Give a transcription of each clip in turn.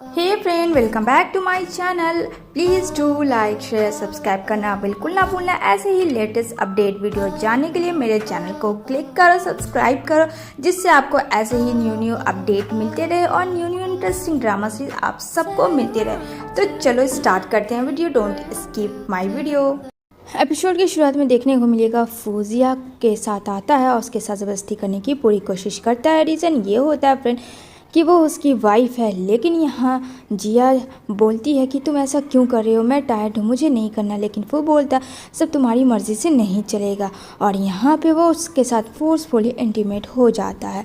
Hey friend, welcome back to my channel. Please do like share subscribe करना बिल्कुल ना भूलना। ऐसे ही लेटेस्ट अपडेट वीडियो जानने के लिए मेरे चैनल को क्लिक करो, सब्सक्राइब करो, जिससे आपको ऐसे ही न्यू अपडेट मिलते रहे और न्यू इंटरेस्टिंग ड्रामा सीरीज आप सबको मिलते रहे। तो चलो स्टार्ट करते हैं video. Don't skip my video. Episode की शुरुआत में देखने को मिलेगा फूजिया के साथ आता है और उसके साथ ज़बरदस्ती करने की पूरी कोशिश करता है। रीज़न ये होता है फ्रेंड कि वो उसकी वाइफ है, लेकिन यहाँ जिया बोलती है कि तुम ऐसा क्यों कर रहे हो, मैं टायर्ड हूँ, मुझे नहीं करना। लेकिन वो बोलता सब तुम्हारी मर्ज़ी से नहीं चलेगा और यहाँ पे वो उसके साथ फोर्सफुली इंटीमेट हो जाता है।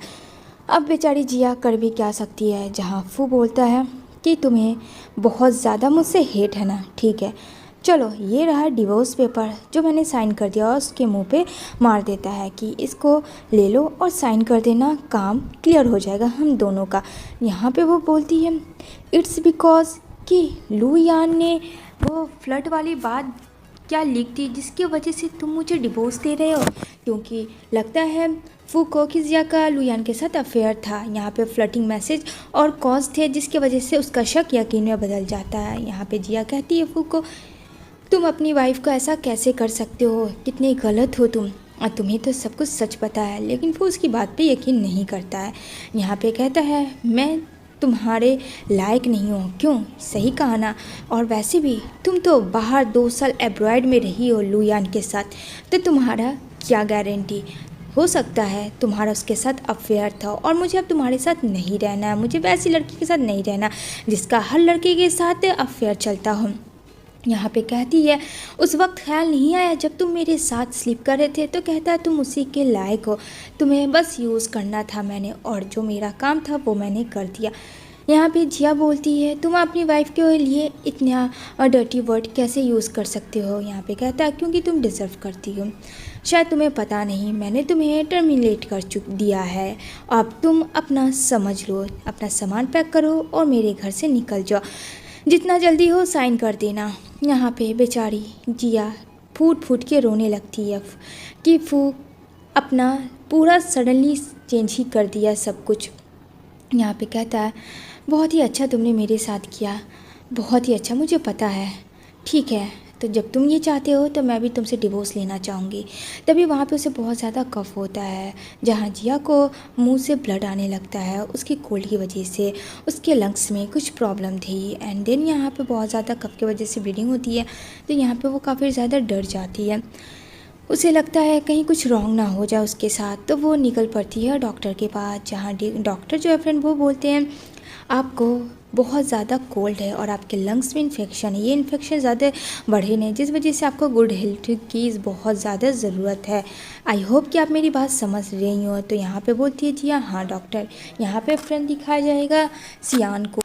अब बेचारी जिया कर भी क्या सकती है, जहाँ वो बोलता है कि तुम्हें बहुत ज़्यादा मुझसे हेट है ना, ठीक है चलो ये रहा डिवोर्स पेपर जो मैंने साइन कर दिया, और उसके मुंह पे मार देता है कि इसको ले लो और साइन कर देना, काम क्लियर हो जाएगा हम दोनों का। यहाँ पे वो बोलती है इट्स बिकॉज कि लू यान ने वो फ्लर्ट वाली बात क्या लीक थी जिसकी वजह से तुम मुझे डिवोर्स दे रहे हो, क्योंकि लगता है फू को कि जिया का लुयान के साथ अफेयर था। यहाँ पे फ्लर्टिंग मैसेज और कॉज थे जिसकी वजह से उसका शक यकीन में बदल जाता है। यहाँ पे जिया कहती है फू को तुम अपनी वाइफ को ऐसा कैसे कर सकते हो, कितने गलत हो तुम, और तुम्हें तो सब कुछ सच पता है। लेकिन वो उसकी बात पे यकीन नहीं करता है। यहाँ पे कहता है मैं तुम्हारे लायक नहीं हूँ, क्यों, सही कहा ना, और वैसे भी तुम तो बाहर 2 साल एब्रॉयड में रही हो लुयान के साथ, तो तुम्हारा क्या गारंटी, हो सकता है तुम्हारा उसके साथ अफेयर था और मुझे अब तुम्हारे साथ नहीं रहना है, मुझे वैसी लड़की के साथ नहीं रहना जिसका हर लड़के के साथ अफेयर चलता हो। यहाँ पे कहती है उस वक्त ख्याल नहीं आया जब तुम मेरे साथ स्लीप कर रहे थे, तो कहता है तुम उसी के लायक हो, तुम्हें बस यूज़ करना था मैंने, और जो मेरा काम था वो मैंने कर दिया। यहाँ पे जिया बोलती है तुम अपनी वाइफ के लिए इतना डर्टी वर्ड कैसे यूज़ कर सकते हो। यहाँ पे कहता है क्योंकि तुम डिज़र्व करती हो, शायद तुम्हें पता नहीं, मैंने तुम्हें टर्मिनेट कर दिया है, अब तुम अपना समझ लो, अपना सामान पैक करो और मेरे घर से निकल जाओ, जितना जल्दी हो साइन कर देना। यहाँ पे बेचारी जिया फूट फूट के रोने लगती है कि फू अपना पूरा सडनली चेंज ही कर दिया सब कुछ। यहाँ पे कहता है बहुत ही अच्छा तुमने मेरे साथ किया, बहुत ही अच्छा, मुझे पता है, ठीक है, तो जब तुम ये चाहते हो तो मैं भी तुमसे डिवोर्स लेना चाहूँगी। तभी वहाँ पे उसे बहुत ज़्यादा कफ होता है, जहाँ जिया को मुंह से ब्लड आने लगता है उसकी कोल्ड की वजह से, उसके लंग्स में कुछ प्रॉब्लम थी, एंड देन यहाँ पे बहुत ज़्यादा कफ की वजह से ब्लीडिंग होती है। तो यहाँ पे वो काफ़ी ज़्यादा डर जाती है, उसे लगता है कहीं कुछ रॉन्ग ना हो जाए उसके साथ, तो वो निकल पड़ती है डॉक्टर के पास, जहाँ डॉक्टर जो है फ्रेंड वो बोलते हैं आपको बहुत ज़्यादा कोल्ड है और आपके लंग्स में इन्फेक्शन है, ये इन्फेक्शन ज़्यादा बढ़े नहीं, जिस वजह से आपको गुड हेल्थ की बहुत ज़्यादा ज़रूरत है। आई होप कि आप मेरी बात समझ रही हो। तो यहाँ पे बोलती है जी हाँ डॉक्टर। यहाँ पे फ्रेंड दिखाया जाएगा सियान को,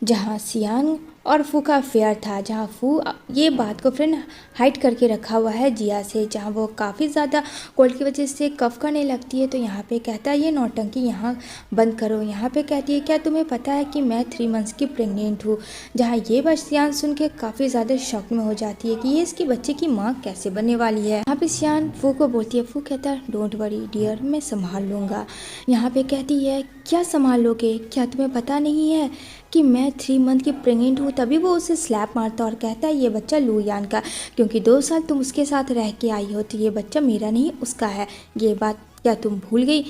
जहाँ सियान और फू का अफेयर था, जहाँ फू ये बात को फ्रेंड हाइड करके रखा हुआ है जिया से, जहाँ वो काफ़ी ज़्यादा कोल्ड की वजह से कफ करने लगती है। तो यहाँ पे कहता है ये नौटंकी यहाँ बंद करो। यहाँ पे कहती है क्या तुम्हें पता है कि मैं 3 मंथ्स की प्रेग्नेंट हूँ, जहाँ ये बात सियान सुन के काफ़ी ज़्यादा शॉक में हो जाती है कि ये इसकी बच्चे की माँ कैसे बनने वाली है। यहाँ पे सियान फू को बोलती है, फू कहता है डोंट वरी डियर, मैं संभाल लूँगा। यहाँ पे कहती है क्या संभाल लोगे, क्या तुम्हें पता नहीं है कि मैं 3 मंथ की प्रेग्नेंट हूँ। तभी वो उसे स्लैप मारता और कहता है ये बच्चा लू यान का, क्योंकि 2 साल तुम उसके साथ रह के आई हो, तो ये बच्चा मेरा नहीं उसका है, ये बात क्या तुम भूल गई।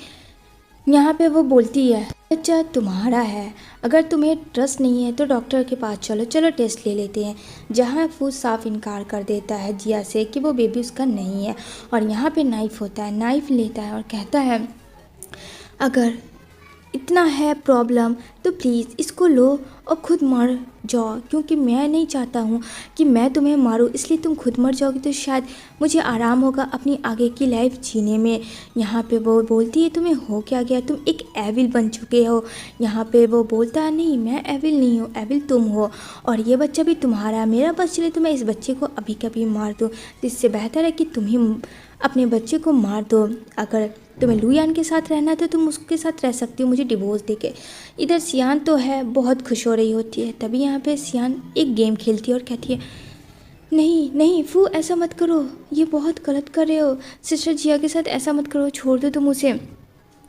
यहाँ पे वो बोलती है बच्चा तुम्हारा है, अगर तुम्हें ट्रस्ट नहीं है तो डॉक्टर के पास चलो, चलो टेस्ट ले लेते हैं। जहाँ फू साफ इनकार कर देता है जिया से कि वो बेबी उसका नहीं है, और यहाँ पे नाइफ़ होता है, नाइफ़ लेता है और कहता है अगर इतना है प्रॉब्लम तो प्लीज़ इसको लो और खुद मर जाओ, क्योंकि मैं नहीं चाहता हूँ कि मैं तुम्हें मारूँ, इसलिए तुम खुद मर जाओगी तो शायद मुझे आराम होगा अपनी आगे की लाइफ जीने में। यहाँ पे वो बोलती है तुम्हें हो क्या गया, तुम एक एविल बन चुके हो। यहाँ पे वो बोलता है नहीं मैं एविल नहीं हूँ, एविल तुम हो, और ये बच्चा भी तुम्हारा है, मेरा बस चले तो मैं इस बच्चे को अभी कभी मार दूँ, तो इससे बेहतर है कि तुम ही अपने बच्चे को मार दो। अगर तुम्हें लुयान के साथ रहना तो तुम उसके साथ रह सकती हो मुझे डिवोर्स देके। इधर सियान तो है बहुत खुश हो रही होती है, तभी यहाँ पे सियान एक गेम खेलती है और कहती है नहीं नहीं फू ऐसा मत करो, ये बहुत गलत कर रहे हो, सिस्टर जिया के साथ ऐसा मत करो, छोड़ दो तुम उसे।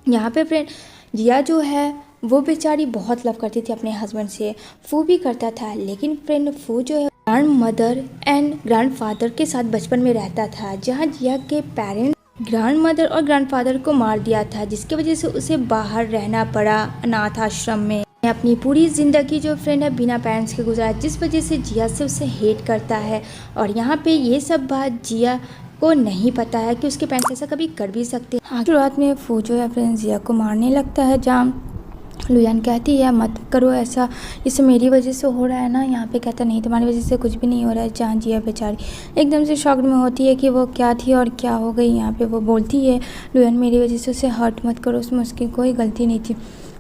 यहाँ पे फ्रेंड जिया जो है वो बेचारी बहुत लव करती थी अपने हस्बैंड से, फू भी करता था, लेकिन फ्रेंड फू जो है grand mother and grand father के साथ बचपन में रहता था, जहाँ जिया के पेरेंट्स ग्रैंड मदर और ग्रैंड फादर को मार दिया था, जिसकी वजह से उसे बाहर रहना पड़ा अनाथ आश्रम में। अपनी पूरी ज़िंदगी जो फ्रेंड है बिना पेरेंट्स के गुजारा, जिस वजह से जिया से उसे हेट करता है। और यहाँ पे ये सब बात जिया को नहीं पता है कि उसके पेरेंट्स ऐसा कभी कर भी सकते हैं। शुरुआत में फू जो है फ्रेंड जिया को मारने लगता है, जहाँ लुयान कहती है मत करो ऐसा, इसे मेरी वजह से हो रहा है ना। यहाँ पे कहता नहीं तुम्हारी वजह से कुछ भी नहीं हो रहा है। जहाँ जिया बेचारी एकदम से शॉक्ड में होती है कि वो क्या थी और क्या हो गई। यहाँ पे वो बोलती है लुयान मेरी वजह से उसे हर्ट मत करो, उसमें उसकी कोई गलती नहीं थी।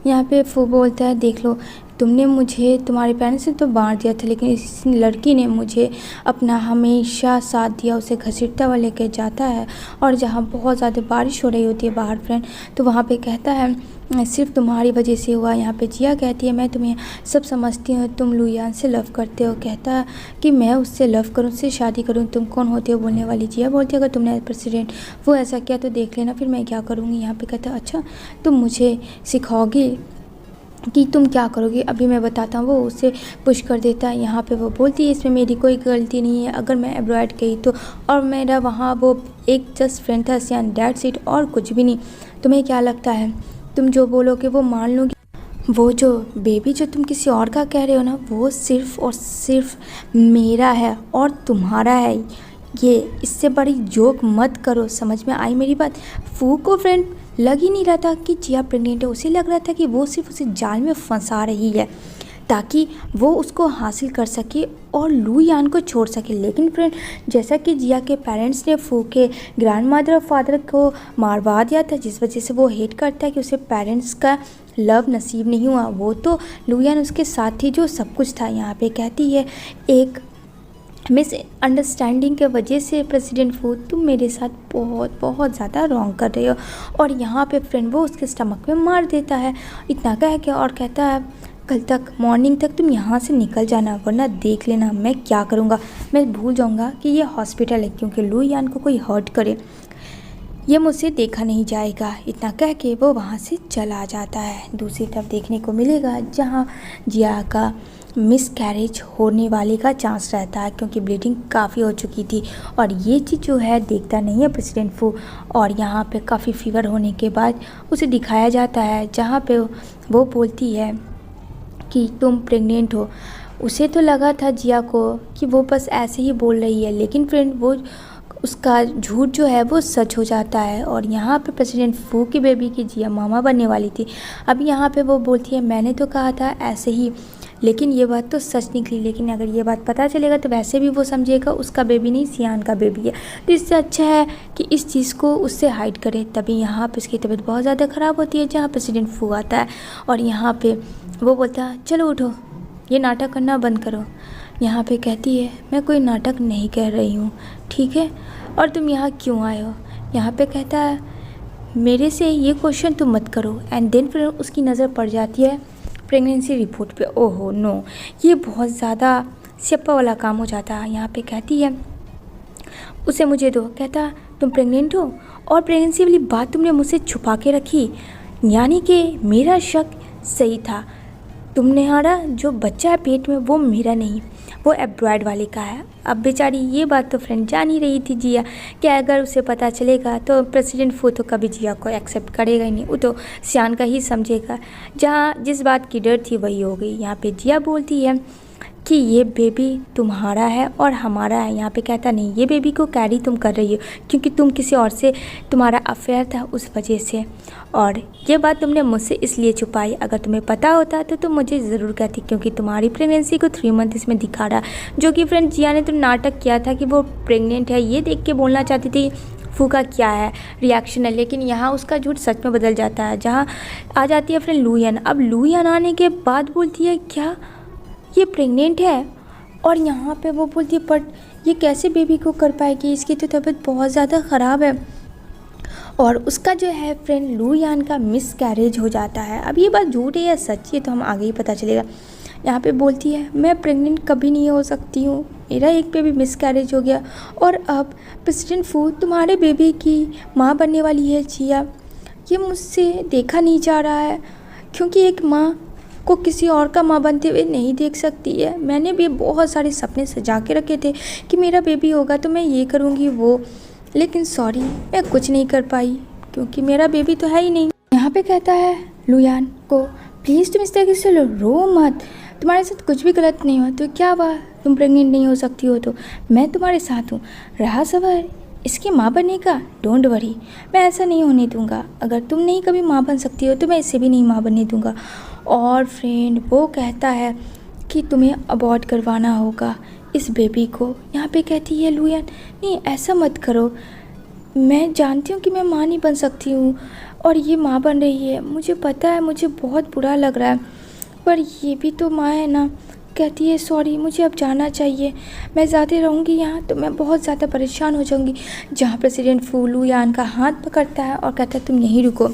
यहाँ पे फू बोलता है देख लो तुमने मुझे तुम्हारे पेरेंट्स ने तो मार दिया था, लेकिन इस लड़की ने मुझे अपना हमेशा साथ दिया, उसे घसीटता हुआ लेके जाता है। और जहाँ बहुत ज़्यादा बारिश हो रही होती है बाहर फ्रेंड, तो वहाँ पे कहता है सिर्फ तुम्हारी वजह से हुआ। यहाँ पे जिया कहती है मैं तुम्हें सब समझती हूँ, तुम लुयान से लव करते हो। कहता कि मैं उससे लव करूँ, उससे शादी करूँ, तुम कौन होते हो बोलने वाली। जिया बोलती है अगर तुमने प्रेसिडेंट वो ऐसा किया तो देख लेना फिर मैं क्या करूँगी। यहाँ पे कहता अच्छा तुम मुझे सिखाओगी कि तुम क्या करोगे, अभी मैं बताता हूँ। वो उसे पुश कर देता है। यहाँ पे वो बोलती है इसमें मेरी कोई गलती नहीं है, अगर मैं अब्रॉड गई तो, और मेरा वहाँ वो एक जस्ट फ्रेंड था सियान, डेट्स इट, और कुछ भी नहीं। तुम्हें क्या लगता है तुम जो बोलोगे वो मान लूँगी। वो जो बेबी जो तुम किसी और का कह रहे हो ना, वो सिर्फ़ और सिर्फ मेरा है और तुम्हारा है। ये इससे बड़ी जोक मत करो, समझ में आई मेरी बात। फू को फ्रेंड लग ही नहीं रहा था कि जिया प्रेग्नेंट है, उसे लग रहा था कि वो सिर्फ उसे जाल में फंसा रही है ताकि वो उसको हासिल कर सके और लुयान को छोड़ सके। लेकिन फ्रेंड जैसा कि जिया के पेरेंट्स ने फू के ग्रैंड मदर और फादर को मारवा दिया था, जिस वजह से वो हेट करता है कि उसे पेरेंट्स का लव नसीब नहीं हुआ, वो तो लुयान उसके साथ थी जो सब कुछ था। यहाँ पे कहती है एक मिसअंडरस्टैंडिंग के वजह से प्रेसिडेंट फू तुम मेरे साथ बहुत बहुत ज़्यादा रॉन्ग कर रहे हो। और यहाँ पे फ्रेंड वो उसके स्टमक में मार देता है, इतना कह के, और कहता है कल तक मॉर्निंग तक तुम यहाँ से निकल जाना, वरना देख लेना मैं क्या करूँगा। मैं भूल जाऊँगा कि ये हॉस्पिटल है, क्योंकि लुयान को कोई हर्ट करे ये मुझसे देखा नहीं जाएगा। इतना कह के वो वहाँ से चला जाता है। दूसरी तरफ देखने को मिलेगा जहाँ जिया का मिस कैरेज होने वाले का चांस रहता है, क्योंकि ब्लीडिंग काफ़ी हो चुकी थी। और ये चीज़ जो है देखता नहीं है प्रेसिडेंट फू। और यहाँ पे काफ़ी फीवर होने के बाद उसे दिखाया जाता है, जहाँ पे वो बोलती है कि तुम प्रेग्नेंट हो। उसे तो लगा था जिया को कि वो बस ऐसे ही बोल रही है, लेकिन फ्रेंड वो उसका झूठ जो है वो सच हो जाता है। और यहाँ पे प्रेसिडेंट फू की बेबी की जिया मामा बनने वाली थी। अब यहाँ पे वो बोलती है मैंने तो कहा था ऐसे ही, लेकिन ये बात तो सच निकली। लेकिन अगर ये बात पता चलेगा तो वैसे भी वो समझेगा उसका बेबी नहीं सियान का बेबी है, तो इससे अच्छा है कि इस चीज़ को उससे हाइड करे। तभी यहाँ पे उसकी तबीयत बहुत ज़्यादा ख़राब होती है, जहाँ प्रेसिडेंट फू आता है और यहाँ पे वो बोलता है चलो उठो, ये नाटक करना बंद करो। यहाँ पे कहती है मैं कोई नाटक नहीं कर रही हूँ, ठीक है, और तुम यहाँ क्यों आए हो। यहाँ पे कहता है मेरे से ये क्वेश्चन तुम मत करो। एंड देन फिर उसकी नज़र पड़ जाती है प्रेगनेंसी रिपोर्ट पे। ओहो नो, ये बहुत ज़्यादा सियाप्पा वाला काम हो जाता है। यहाँ पे कहती है उसे मुझे दो। कहता तुम प्रेग्नेंट हो और प्रेगनेंसी वाली बात तुमने मुझसे छुपा के रखी, यानी कि मेरा शक सही था, तुम्हारा जो बच्चा है पेट में वो मेरा नहीं, वो एब्रॉयड वाले का है। अब बेचारी ये बात तो फ्रेंड जान ही रही थी जिया कि अगर उसे पता चलेगा तो प्रेसिडेंट फू तो कभी जिया को एक्सेप्ट करेगा ही नहीं, वो तो सियान का ही समझेगा। जहाँ जिस बात की डर थी वही हो गई। यहाँ पे जिया बोलती है कि ये बेबी तुम्हारा है और हमारा है। यहाँ पे कहता नहीं, ये बेबी को कैरी तुम कर रही हो क्योंकि तुम किसी और से तुम्हारा अफेयर था उस वजह से, और ये बात तुमने मुझसे इसलिए छुपाई। अगर तुम्हें पता होता तो तुम मुझे ज़रूर कहती, क्योंकि तुम्हारी प्रेगनेंसी को 3 मंथ इसमें दिखा रहा, जो कि फ्रेंड जिया ने तो नाटक किया था कि वो प्रेग्नेंट है, ये देख के बोलना चाहती थी फू का क्या है रिएक्शन है। लेकिन यहाँ उसका झूठ सच में बदल जाता है, जहाँ आ जाती है फ्रेंड लुयान। अब लुयान आने के बाद बोलती है क्या ये प्रेग्नेंट है, और यहाँ पे वो बोलती है बट ये कैसे बेबी को कर पाएगी, इसकी तो तबीयत बहुत ज़्यादा ख़राब है। और उसका जो है फ्रेंड लुयान का मिस कैरेज हो जाता है। अब ये बात झूठ है या सच है तो हम आगे ही पता चलेगा। यहाँ पे बोलती है मैं प्रेग्नेंट कभी नहीं हो सकती हूँ, मेरा एक बेबी मिस कैरेज हो गया और अब प्रेसिडेंट फू तुम्हारे बेबी की माँ बनने वाली है जिया, ये मुझसे देखा नहीं जा रहा है, क्योंकि एक माँ को किसी और का माँ बनते हुए नहीं देख सकती है। मैंने भी बहुत सारे सपने सजा के रखे थे कि मेरा बेबी होगा तो मैं ये करूँगी वो, लेकिन सॉरी मैं कुछ नहीं कर पाई क्योंकि मेरा बेबी तो है ही नहीं। यहाँ पे कहता है लुयान को, प्लीज़ तुम इस तरीके से रो मत, तुम्हारे साथ कुछ भी गलत नहीं हो तो क्या हुआ, तुम प्रेग्नेंट नहीं हो सकती हो तो मैं तुम्हारे साथ हूँ। रहा सवाल इसकी माँ बनने का, डोंट वरी, मैं ऐसा नहीं होने दूंगा। अगर तुम नहीं कभी माँ बन सकती हो तो मैं इसे भी नहीं माँ बनने दूंगा। और फ्रेंड वो कहता है कि तुम्हें अबॉर्ट करवाना होगा इस बेबी को। यहाँ पे कहती है लुयान, नहीं ऐसा मत करो, मैं जानती हूँ कि मैं माँ नहीं बन सकती हूँ और ये माँ बन रही है, मुझे पता है, मुझे बहुत बुरा लग रहा है, पर ये भी तो माँ है ना। कहती है सॉरी मुझे अब जाना चाहिए, मैं ज़्यादा रहूँगी यहाँ तो मैं बहुत ज़्यादा परेशान हो जाऊँगी। जहाँ प्रेसिडेंट फू लुयान का हाथ पकड़ता है और कहता है तुम यहीं रुको।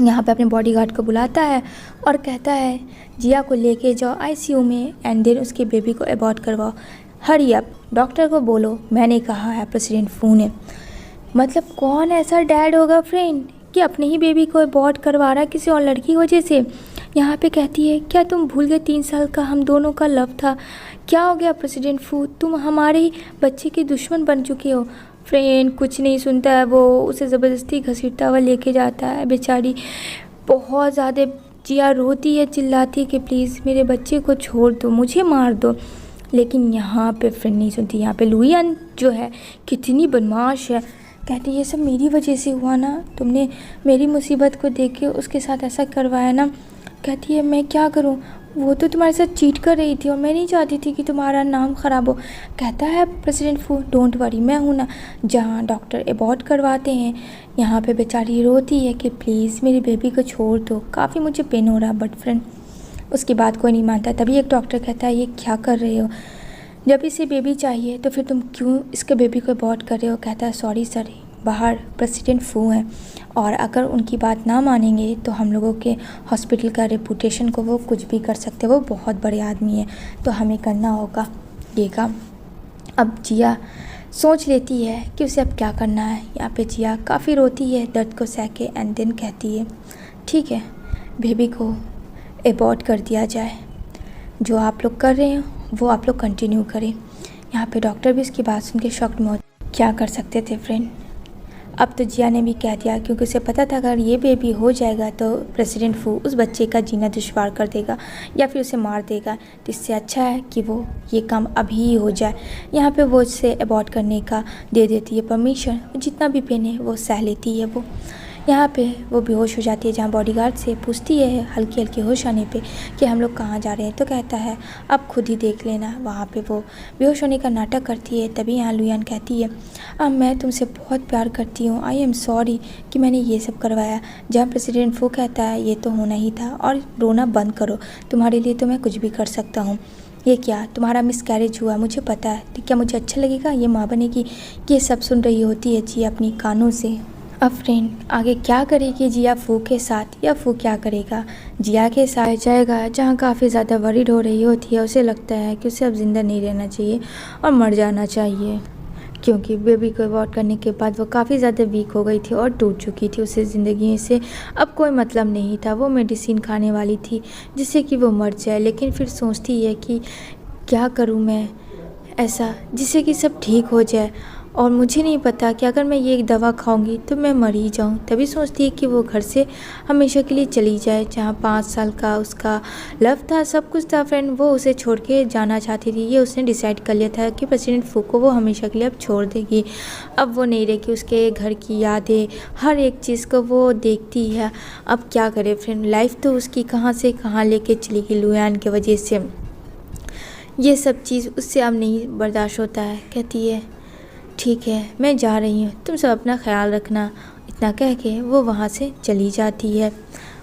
यहाँ पे अपने बॉडीगार्ड को बुलाता है और कहता है जिया को लेके जाओ आईसीयू में एंड देन उसके बेबी को अबॉर्ट करवाओ। हरी अप, डॉक्टर को बोलो मैंने कहा है प्रेसिडेंट फू ने। मतलब कौन ऐसा डैड होगा फ्रेंड कि अपने ही बेबी को अबॉर्ट करवा रहा है किसी और लड़की की वजह से। यहाँ पे कहती है क्या तुम भूल गए 3 साल का हम दोनों का लव था, क्या हो गया प्रेसिडेंट फू, तुम हमारे ही बच्चे के दुश्मन बन चुके हो। फ्रेंड कुछ नहीं सुनता है, वो उसे ज़बरदस्ती घसीटता हुआ लेके जाता है। बेचारी बहुत ज़्यादा जिया रोती है, चिल्लाती है कि प्लीज़ मेरे बच्चे को छोड़ दो, मुझे मार दो, लेकिन यहाँ पे फ्रेंड नहीं सुनती। यहाँ पे लुयान जो है कितनी बदमाश है, कहती है ये सब मेरी वजह से हुआ ना, तुमने मेरी मुसीबत को देख के उसके साथ ऐसा करवाया ना। कहती है मैं क्या करूं, वो तो तुम्हारे साथ चीट कर रही थी और मैं नहीं चाहती थी कि तुम्हारा नाम ख़राब हो। कहता है प्रेसिडेंट फू डोंट वरी, मैं हूं ना। जहां डॉक्टर अबॉर्ट करवाते हैं यहाँ पे बेचारी रोती है कि प्लीज़ मेरे बेबी को छोड़ दो, काफ़ी मुझे पेन हो रहा। बट फ्रेंड उसकी बात कोई नहीं मानता। तभी एक डॉक्टर कहता है ये क्या कर रहे हो, जब इसे बेबी चाहिए तो फिर तुम क्यों इसके बेबी को अबॉर्ट कर रहे हो। कहता है सॉरी सर, बाहर प्रेसिडेंट फू हैं और अगर उनकी बात ना मानेंगे तो हम लोगों के हॉस्पिटल का रेपुटेशन को वो कुछ भी कर सकते हैं, वो बहुत बड़े आदमी हैं, तो हमें करना होगा ये काम। अब जिया सोच लेती है कि उसे अब क्या करना है। यहाँ पे जिया काफ़ी रोती है दर्द को सह के एंड देन कहती है ठीक है बेबी को अबॉर्ट कर दिया जाए, जो आप लोग कर रहे हैं वो आप लोग कंटिन्यू करें। यहाँ पे डॉक्टर भी उसकी बात सुन के शॉक्ड में क्या कर सकते थे फ्रेंड। अब तो जिया ने भी कह दिया क्योंकि उसे पता था अगर ये बेबी हो जाएगा तो प्रेसिडेंट फू उस बच्चे का जीना दुश्वार कर देगा या फिर उसे मार देगा, तो इससे अच्छा है कि वो ये काम अभी ही हो जाए। यहाँ पे वो उसे अबॉर्ट करने का दे देती है परमिशन, जितना भी पेन है वो सह लेती है वो। यहाँ पे वो बेहोश हो जाती है। जहाँ बॉडीगार्ड से पूछती है हल्की हल्की होश आने पे कि हम लोग कहाँ जा रहे हैं, तो कहता है अब खुद ही देख लेना। वहाँ पे वो बेहोश होने का नाटक करती है। तभी यहाँ लुयान कहती है अब मैं तुमसे बहुत प्यार करती हूँ, आई एम सॉरी कि मैंने ये सब करवाया। जहाँ प्रेसिडेंट फू कहता है ये तो होना ही था और रोना बंद करो, तुम्हारे लिए तो मैं कुछ भी कर सकता हूँ। ये क्या तुम्हारा मिसकैरेज हुआ मुझे पता है, तो क्या मुझे अच्छा लगेगा ये माँ बनेगी। ये सब सुन रही होती है जी अपनी कानों से। अब फ्रेंड आगे क्या करेगी जिया फू के साथ, या फू क्या करेगा जिया के साथ जाएगा जहाँ काफ़ी ज़्यादा वरीड हो रही होती है। उसे लगता है कि उसे अब ज़िंदा नहीं रहना चाहिए और मर जाना चाहिए, क्योंकि बेबी को अबॉर्ट करने के बाद वो काफ़ी ज़्यादा वीक हो गई थी और टूट चुकी थी। उसे ज़िंदगी से अब कोई मतलब नहीं था। वो मेडिसिन खाने वाली थी जिससे कि वो मर जाए, लेकिन फिर सोचती है कि क्या करूँ मैं ऐसा जिससे कि सब ठीक हो जाए, और मुझे नहीं पता कि अगर मैं ये दवा खाऊंगी तो मैं मर ही जाऊँ। तभी सोचती है कि वो घर से हमेशा के लिए चली जाए। जहाँ 5 साल का उसका लव था, सब कुछ था फ्रेंड, वो उसे छोड़ के जाना चाहती थी। ये उसने डिसाइड कर लिया था कि प्रेसिडेंट फू को वो हमेशा के लिए अब छोड़ देगी। अब वो नहीं रहेगी, उसके घर की यादें हर एक चीज़ को वो देखती है। अब क्या करे फ्रेंड, लाइफ तो उसकी कहाँ से कहाँ लेके चली गई लुयान की वजह से। ये सब चीज़ उससे अब नहीं बर्दाश्त होता है। कहती है ठीक है मैं जा रही हूँ, तुम सब अपना ख्याल रखना। इतना कह के वो वहाँ से चली जाती है।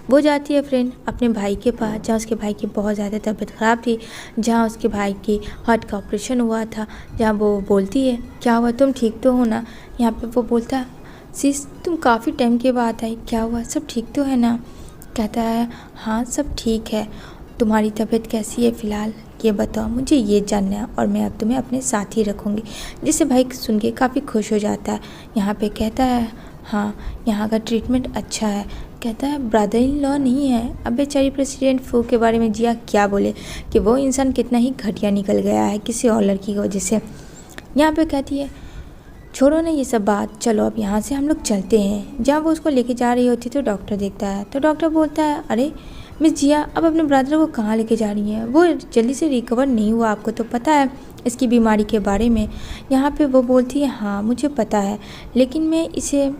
वो जाती है फ्रेंड अपने भाई के पास, जहाँ उसके भाई की बहुत ज़्यादा तबीयत ख़राब थी, जहाँ उसके भाई की हार्ट का ऑपरेशन हुआ था। जहाँ वो बोलती है क्या हुआ, तुम ठीक तो हो ना। यहाँ पे वो बोलता सिस तुम काफ़ी टाइम के बाद आई, क्या हुआ, सब ठीक तो है ना। कहता है हाँ सब ठीक है, तुम्हारी तबीयत कैसी है फ़िलहाल ये बताओ, मुझे ये जानना है और मैं अब तुम्हें अपने साथ ही रखूँगी। जिसे भाई सुन के काफ़ी खुश हो जाता है। यहाँ पे कहता है हाँ यहाँ का ट्रीटमेंट अच्छा है, कहता है ब्रदर इन लॉ नहीं है। अब बेचारी प्रेसिडेंट फू के बारे में जिया क्या बोले कि वो इंसान कितना ही घटिया निकल गया है किसी और लड़की की वजह से। यहाँ पे कहती है छोड़ो ना ये सब बात, चलो अब यहाँ से हम लोग चलते हैं। जहाँ वो उसको लेके जा रही होती तो डॉक्टर देखता है, तो डॉक्टर बोलता है अरे मिस जिया अब अपने ब्रदर को कहाँ लेके जा रही हैं, वो जल्दी से रिकवर नहीं हुआ, आपको तो पता है इसकी बीमारी के बारे में। यहाँ पे वो बोलती है हाँ मुझे पता है, लेकिन मैं इसे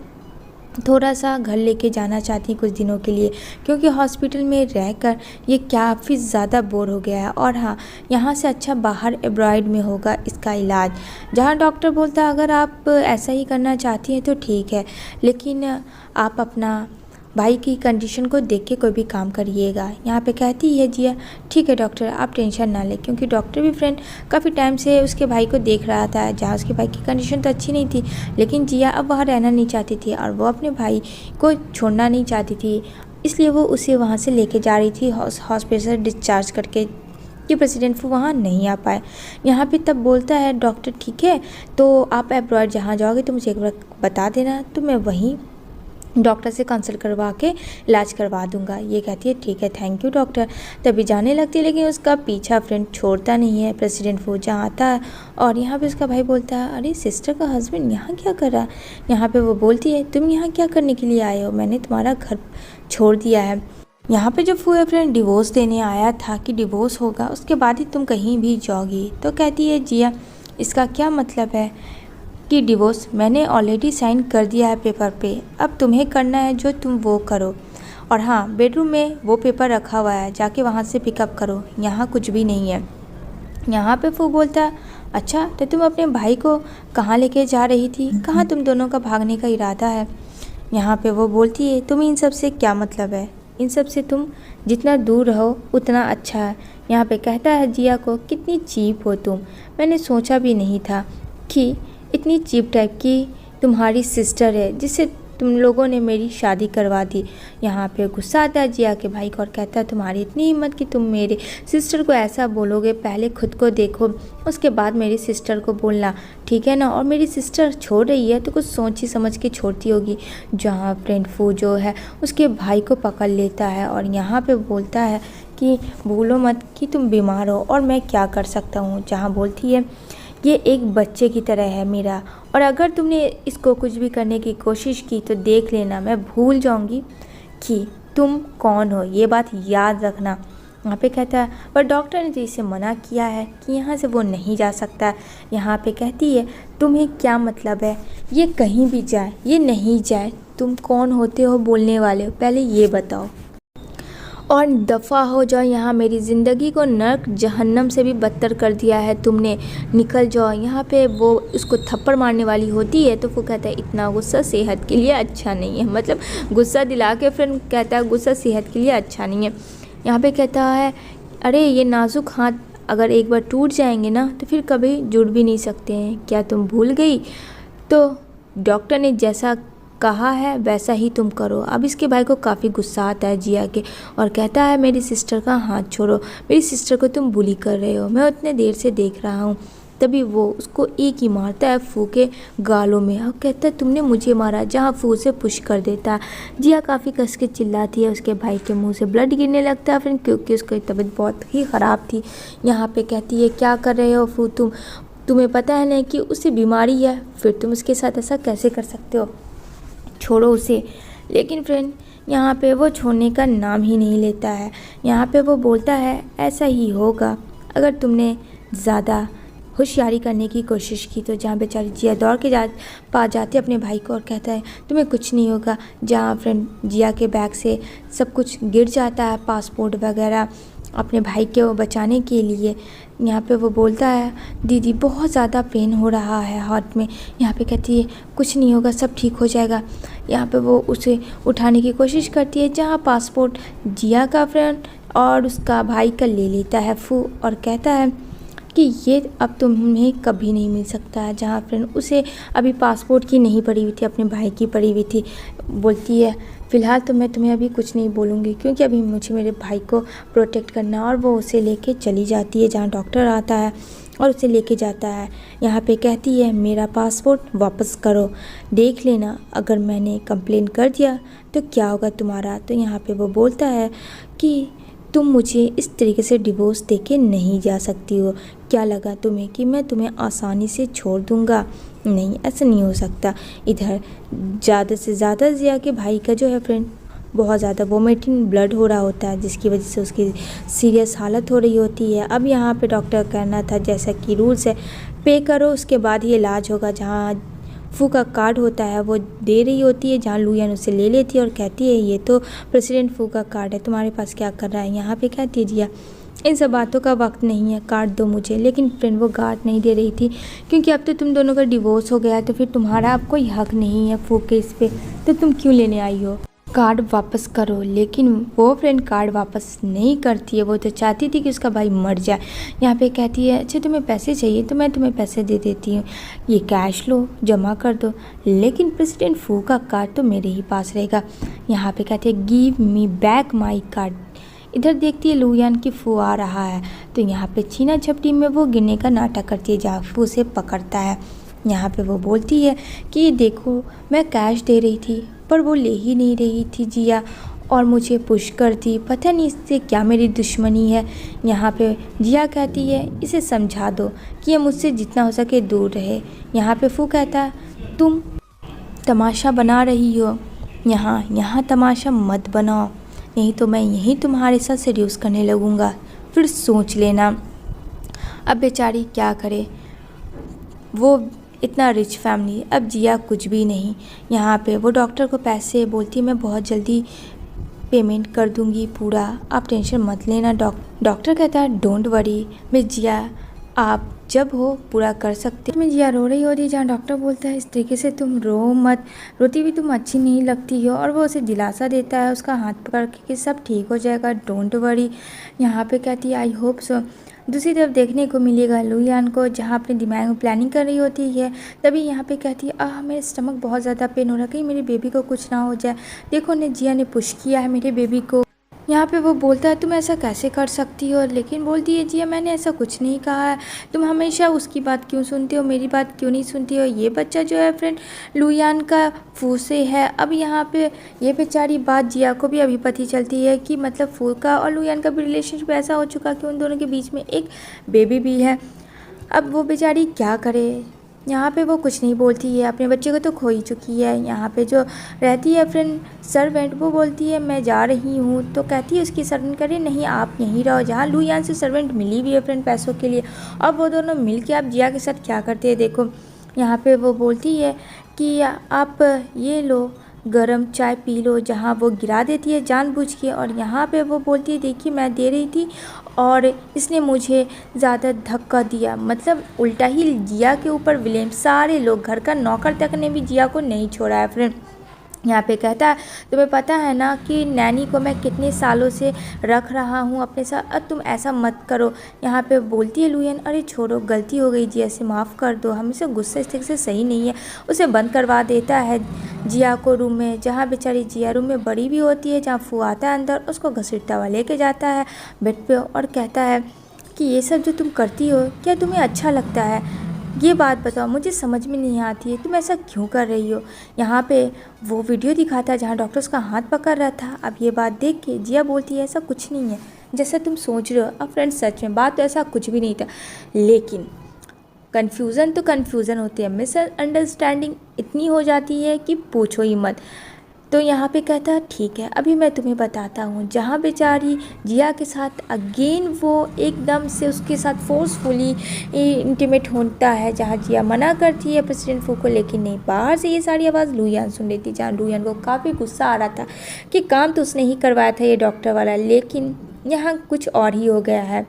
थोड़ा सा घर लेके जाना चाहती कुछ दिनों के लिए, क्योंकि हॉस्पिटल में रहकर ये काफ़ी ज़्यादा बोर हो गया है। और हाँ यहाँ से अच्छा बाहर एब्रॉयड में होगा इसका इलाज। जहाँ डॉक्टर बोलता है अगर आप ऐसा ही करना चाहती हैं तो ठीक है, लेकिन आप अपना भाई की कंडीशन को देख के कोई भी काम करिएगा। यहाँ पे कहती है जिया ठीक है डॉक्टर आप टेंशन ना लें, क्योंकि डॉक्टर भी फ्रेंड काफ़ी टाइम से उसके भाई को देख रहा था। जहाँ उसके भाई की कंडीशन तो अच्छी नहीं थी, लेकिन जिया अब वहाँ रहना नहीं चाहती थी और वो अपने भाई को छोड़ना नहीं चाहती थी, इसलिए वो उसे वहाँ से लेके जा रही थी हॉस्पिटल से डिस्चार्ज करके कि प्रेसिडेंट फू वहाँ नहीं आ पाए। यहाँ पे तब बोलता है डॉक्टर ठीक है तो आप एब्रॉयड जहाँ जाओगे तो मुझे एक बार बता देना, तो मैं वहीं डॉक्टर से कंसल्ट करवा के इलाज करवा दूंगा। ये कहती है ठीक है थैंक यू डॉक्टर, तभी जाने लगती है। लेकिन उसका पीछा फ्रेंड छोड़ता नहीं है। प्रेसिडेंट फू जहाँ आता है और यहाँ पे उसका भाई बोलता है अरे सिस्टर का हस्बैंड यहाँ क्या कर रहा है। यहाँ पे वो बोलती है तुम यहाँ क्या करने के लिए आए हो, मैंने तुम्हारा घर छोड़ दिया है। यहाँ पे जो फू है फ्रेंड डिवोर्स देने आया था कि डिवोर्स होगा उसके बाद ही तुम कहीं भी जाओगी। तो कहती है जिया इसका क्या मतलब है कि डिवोर्स मैंने ऑलरेडी साइन कर दिया है पेपर पे, अब तुम्हें करना है जो तुम वो करो। और हाँ बेडरूम में वो पेपर रखा हुआ है, जाके वहाँ से पिकअप करो, यहाँ कुछ भी नहीं है। यहाँ पे फू बोलता है अच्छा तो तुम अपने भाई को कहाँ लेके जा रही थी, कहाँ तुम दोनों का भागने का इरादा है। यहाँ पे वो बोलती है तुम्हें इन सब से क्या मतलब है, इन सब से तुम जितना दूर रहो उतना अच्छा है। यहाँ पे कहता है जिया को कितनी चीप हो तुम, मैंने सोचा भी नहीं था कि इतनी चीप टाइप की तुम्हारी सिस्टर है जिससे तुम लोगों ने मेरी शादी करवा दी। यहाँ पे गुस्सा आता है जिया के भाई को और कहता है तुम्हारी इतनी हिम्मत कि तुम मेरे सिस्टर को ऐसा बोलोगे, पहले खुद को देखो उसके बाद मेरी सिस्टर को बोलना, ठीक है ना। और मेरी सिस्टर छोड़ रही है तो कुछ सोची समझ के छोड़ती होगी। जहाँ फ्रेंड फू जो है उसके भाई को पकड़ लेता है और यहाँ पे बोलता है कि भूलो मत कि तुम बीमार हो और मैं क्या कर सकता हूँ। जहाँ बोलती है ये एक बच्चे की तरह है मेरा, और अगर तुमने इसको कुछ भी करने की कोशिश की तो देख लेना मैं भूल जाऊंगी कि तुम कौन हो, ये बात याद रखना। यहाँ पे कहता है पर डॉक्टर ने तो इसे मना किया है कि यहाँ से वो नहीं जा सकता। यहाँ पे कहती है तुम्हें क्या मतलब है ये कहीं भी जाए ये नहीं जाए, तुम कौन होते हो बोलने वाले हो, पहले ये बताओ और दफ़ा हो जाओ, यहाँ मेरी ज़िंदगी को नर्क जहन्नम से भी बदतर कर दिया है तुमने, निकल जाओ। यहाँ पे वो उसको थप्पड़ मारने वाली होती है तो वो कहता है इतना गुस्सा सेहत के लिए अच्छा नहीं है, मतलब गुस्सा दिला के फ्रेंड कहता है गुस्सा सेहत के लिए अच्छा नहीं है। यहाँ पे कहता है अरे ये नाजुक हाथ अगर एक बार टूट जाएंगे ना तो फिर कभी जुड़ भी नहीं सकते हैं, क्या तुम भूल गई। तो डॉक्टर ने जैसा कहा है वैसा ही तुम करो। अब इसके भाई को काफ़ी गुस्सा आता है जिया के और कहता है मेरी सिस्टर का हाथ छोड़ो, मेरी सिस्टर को तुम बुली कर रहे हो, मैं उतने देर से देख रहा हूँ। तभी वो उसको एक ही मारता है फू के गालों में और कहता है तुमने मुझे मारा, जहाँ फू से पुश कर देता है। जिया काफ़ी कस के चिल्लाती है, उसके भाई के मुंह से ब्लड गिरने लगता है फिर क्योंकि उसकी तबीयत बहुत ही ख़राब थी। यहाँ पे कहती है क्या कर रहे हो फू तुम्हें पता है ना कि उसे बीमारी है, फिर तुम उसके साथ ऐसा कैसे कर सकते हो, छोड़ो उसे। लेकिन फ्रेंड यहाँ पे वो छोड़ने का नाम ही नहीं लेता है। यहाँ पे वो बोलता है ऐसा ही होगा अगर तुमने ज़्यादा होशियारी करने की कोशिश की। तो जहाँ बेचारी जिया दौड़ के पास जाती है अपने भाई को और कहता है तुम्हें कुछ नहीं होगा। जहाँ फ्रेंड जिया के बैग से सब कुछ गिर जाता है, पासपोर्ट वगैरह, अपने भाई के वो बचाने के लिए। यहाँ पे वो बोलता है दीदी बहुत ज़्यादा पेन हो रहा है हाथ में। यहाँ पे कहती है कुछ नहीं होगा सब ठीक हो जाएगा। यहाँ पे वो उसे उठाने की कोशिश करती है, जहाँ पासपोर्ट जिया का फ्रेंड और उसका भाई का ले लेता है फू और कहता है कि ये अब तुम्हें कभी नहीं मिल सकता है। जहाँ फ्रेंड उसे अभी पासपोर्ट की नहीं पड़ी हुई थी, अपने भाई की पड़ी हुई थी। बोलती है फ़िलहाल तो मैं तुम्हें अभी कुछ नहीं बोलूँगी, क्योंकि अभी मुझे मेरे भाई को प्रोटेक्ट करना है। और वो उसे लेके चली जाती है जहाँ डॉक्टर आता है और उसे लेके जाता है। यहाँ पे कहती है मेरा पासपोर्ट वापस करो, देख लेना अगर मैंने कंप्लेन कर दिया तो क्या होगा तुम्हारा। तो यहाँ पे वो बोलता है कि तुम मुझे इस तरीके से डिवोर्स देके नहीं जा सकती हो। क्या लगा तुम्हें कि मैं तुम्हें आसानी से छोड़ दूँगा? नहीं, ऐसा नहीं हो सकता। इधर ज़्यादा से ज़्यादा जिया के भाई का जो है फ्रेंड बहुत ज़्यादा वोमिटिंग ब्लड हो रहा होता है, जिसकी वजह से उसकी सीरियस हालत हो रही होती है। अब यहाँ पे डॉक्टर कहना था जैसा कि रूल्स है, पे करो उसके बाद ही इलाज होगा। जहाँ फू का कार्ड होता है वो दे रही होती है, जहाँ लुयान उसे ले लेती है और कहती है ये तो प्रेसिडेंट फू का कार्ड है, तुम्हारे पास क्या कर रहा है। यहाँ पे कहती है जिया इन सब बातों का वक्त नहीं है, कार्ड दो मुझे। लेकिन फ्रेंड वो कार्ड नहीं दे रही थी, क्योंकि अब तो तुम दोनों का डिवोर्स हो गया है, तो फिर तुम्हारा अब कोई हक नहीं है फू के इस पे, तो तुम क्यों लेने आई हो? कार्ड वापस करो। लेकिन वो फ्रेंड कार्ड वापस नहीं करती है, वो तो चाहती थी कि उसका भाई मर जाए। यहाँ पे कहती है अच्छा तुम्हें पैसे चाहिए तो मैं तुम्हें पैसे दे देती हूँ, ये कैश लो जमा कर दो, लेकिन प्रेसिडेंट फू का कार्ड तो मेरे ही पास रहेगा। यहाँ पे कहती है give me back my card. इधर देखती है लुयान की फू आ रहा है, तो यहाँ पे छीना झपटी में वो गिरने का नाटक करती है, जहाँ फू से पकड़ता है। यहाँ पे वो बोलती है कि देखो मैं कैश दे रही थी पर वो ले ही नहीं रही थी जिया, और मुझे पुश कर दी, पता नहीं इससे क्या मेरी दुश्मनी है। यहाँ पे जिया कहती है इसे समझा दो कि ये मुझसे जितना हो सके दूर रहे। यहाँ पे फू कहता है तुम तमाशा बना रही हो, यहाँ तमाशा मत बनाओ, नहीं तो मैं यहीं तुम्हारे साथ सेड्यूस करने लगूँगा, फिर सोच लेना। अब बेचारी क्या करे, वो इतना रिच फैमिली, अब जिया कुछ भी नहीं। यहाँ पे वो डॉक्टर को पैसे बोलती है मैं बहुत जल्दी पेमेंट कर दूँगी पूरा, आप टेंशन मत लेना। डॉक्टर कहता है डोंट वरी मिस जिया, आप जब हो पूरा कर सकते। मैं जिया रो रही होती है, जहाँ डॉक्टर बोलता है इस तरीके से तुम रो मत, रोती भी तुम अच्छी नहीं लगती हो, और वो उसे दिलासा देता है उसका हाथ पकड़ के कि सब ठीक हो जाएगा, डोंट वरी। यहाँ पे कहती है आई होप सो। दूसरी तरफ देखने को मिलेगा लुयान को, जहाँ अपने दिमाग में प्लानिंग कर रही होती है। तभी यहाँ पे कहती है मेरे स्टमक बहुत ज़्यादा पेन हो रहा है, कहीं मेरे बेबी को कुछ ना हो जाए। देखो ने जिया ने पुश किया है मेरे बेबी को। यहाँ पे वो बोलता है तुम ऐसा कैसे कर सकती हो, लेकिन बोलती है जिया मैंने ऐसा कुछ नहीं कहा है, तुम हमेशा उसकी बात क्यों सुनती हो, मेरी बात क्यों नहीं सुनती हो। ये बच्चा जो है फ्रेंड लुयान का फू से है। अब यहाँ पे ये बेचारी बात जिया को भी अभी पता चलती है कि मतलब फू का और लुयान का भी रिलेशनशिप ऐसा हो चुका कि उन दोनों के बीच में एक बेबी भी है। अब वो बेचारी क्या करे, यहाँ पे वो कुछ नहीं बोलती है, अपने बच्चे को तो खो ही चुकी है। यहाँ पे जो रहती है फ्रेंड सर्वेंट, वो बोलती है मैं जा रही हूँ, तो कहती है उसकी सर्वेंट करे नहीं आप यहीं रहो, जहाँ लुयान से सर्वेंट मिली भी है फ्रेंड पैसों के लिए। और वो दोनों मिल के आप जिया के साथ क्या करते हैं देखो। यहाँ पे वो बोलती है कि आप ये लो गरम चाय पी लो, जहाँ वो गिरा देती है जानबूझ के। और यहाँ पे वो बोलती है देखिए मैं दे रही थी और इसने मुझे ज़्यादा धक्का दिया, मतलब उल्टा ही जिया के ऊपर विलेम। सारे लोग घर का नौकर तक ने भी जिया को नहीं छोड़ा है फ्रेंड। यहाँ पे कहता है तुम्हें पता है ना कि नैनी को मैं कितने सालों से रख रहा हूँ अपने साथ, अब तुम ऐसा मत करो। यहाँ पे बोलती है लुयान अरे छोड़ो गलती हो गई जिया से, माफ़ कर दो, हमेशा गुस्से से सही नहीं है। उसे बंद करवा देता है जिया को रूम में, जहाँ बेचारी जिया रूम में बड़ी भी होती है, जहाँ फू आता है अंदर उसको घसीटता हुआ लेके जाता है बेड पे और कहता है कि ये सब जो तुम करती हो क्या तुम्हें अच्छा लगता है, ये बात बताओ मुझे समझ में नहीं आती है, तुम ऐसा क्यों कर रही हो। यहाँ पे वो वीडियो दिखाता है जहाँ डॉक्टर उसका हाथ पकड़ रहा था। अब ये बात देख के जिया बोलती है ऐसा कुछ नहीं है जैसा तुम सोच रहे हो। अब फ्रेंड्स सच में बात तो ऐसा कुछ भी नहीं था, लेकिन कन्फ्यूज़न तो कन्फ्यूज़न होती है, मिसअंडरस्टैंडिंग इतनी हो जाती है कि पूछो ही मत। तो यहाँ पे कहता है ठीक है अभी मैं तुम्हें बताता हूँ, जहाँ बेचारी जिया के साथ अगेन वो एकदम से उसके साथ फोर्सफुली इंटीमेट होता है, जहाँ जिया मना करती है प्रेसिडेंट फू को, लेकिन नहीं, बाहर से ये सारी आवाज़ लुयान सुन रही थी, जहाँ लुयान को काफ़ी गुस्सा आ रहा था कि काम तो उसने ही करवाया था ये डॉक्टर वाला, लेकिन यहाँ कुछ और ही हो गया है।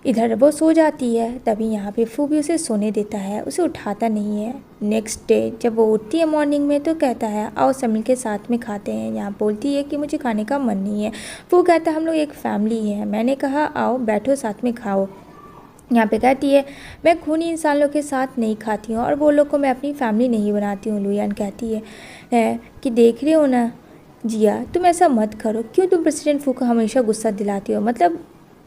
इधर वो सो जाती है, तभी यहाँ पे फू भी उसे सोने देता है, उसे उठाता नहीं है। नेक्स्ट डे जब वो उठती है मॉर्निंग में तो कहता है आओ सब मिल के साथ में खाते हैं। यहाँ बोलती है कि मुझे खाने का मन नहीं है। वो कहता है हम लोग एक फैमिली है, मैंने कहा आओ बैठो साथ में खाओ। यहाँ पे कहती है मैं खूनी इंसानों के साथ नहीं खाती हूँ और वो लोग को मैं अपनी फैमिली नहीं बनाती हूँ। लुयान कहती है कि देख रहे हो ना जिया तुम ऐसा मत करो, क्यों तुम प्रेसिडेंट फू को हमेशा गुस्सा दिलाती हो? मतलब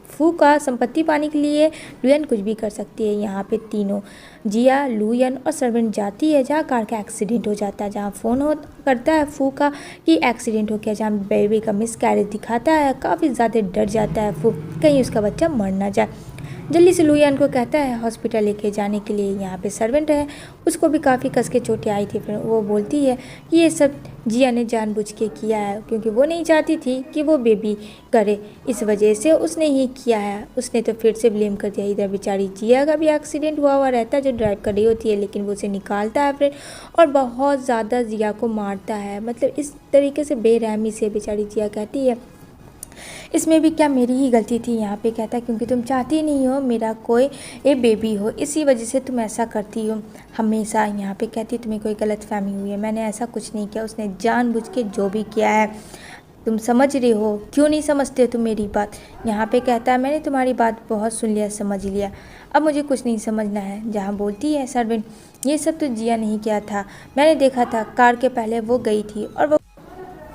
फू का संपत्ति पाने के लिए लुयन कुछ भी कर सकती है। यहाँ पे तीनों जिया, लुयन और सर्वेंट जाती है जहाँ कार का एक्सीडेंट हो जाता है, जहाँ फ़ोन हो करता है फू का कि एक्सीडेंट हो गया, जहाँ बेबी का मिस कैरेज दिखाता है। काफ़ी ज़्यादा डर जाता है फू, कहीं उसका बच्चा मर ना जाए। जल्दी से लुयन को कहता है हॉस्पिटल लेके जाने के लिए। यहाँ पे सर्वेंट है, उसको भी काफ़ी कस के चोटें आई थी। फिर वो बोलती है कि ये सब जिया ने जानबूझ के किया है, क्योंकि वो नहीं चाहती थी कि वो बेबी करे, इस वजह से उसने ही किया है। उसने तो फिर से ब्लेम कर दिया। इधर बेचारी जिया का भी एक्सीडेंट हुआ रहता है, जो ड्राइव कर रही होती है, लेकिन वो उसे निकालता है फिर और बहुत ज़्यादा जिया को मारता है। मतलब इस तरीके से बेरहमी से बेचारी जिया कहती है इसमें भी क्या मेरी ही गलती थी? यहाँ पे कहता है क्योंकि तुम चाहती नहीं हो मेरा कोई बेबी हो, इसी वजह से तुम ऐसा करती हो हमेशा। यहाँ पे कहती तुम्हें कोई गलतफहमी हुई है, मैंने ऐसा कुछ नहीं किया, उसने जानबूझ के जो भी किया है। तुम समझ रहे हो, क्यों नहीं समझते तुम मेरी बात? यहाँ पे कहता है मैंने तुम्हारी बात बहुत सुन लिया, समझ लिया, अब मुझे कुछ नहीं समझना है। जहाँ बोलती है सर्वेंट ये सब तो जिया नहीं किया था, मैंने देखा था कार के पहले वो गई थी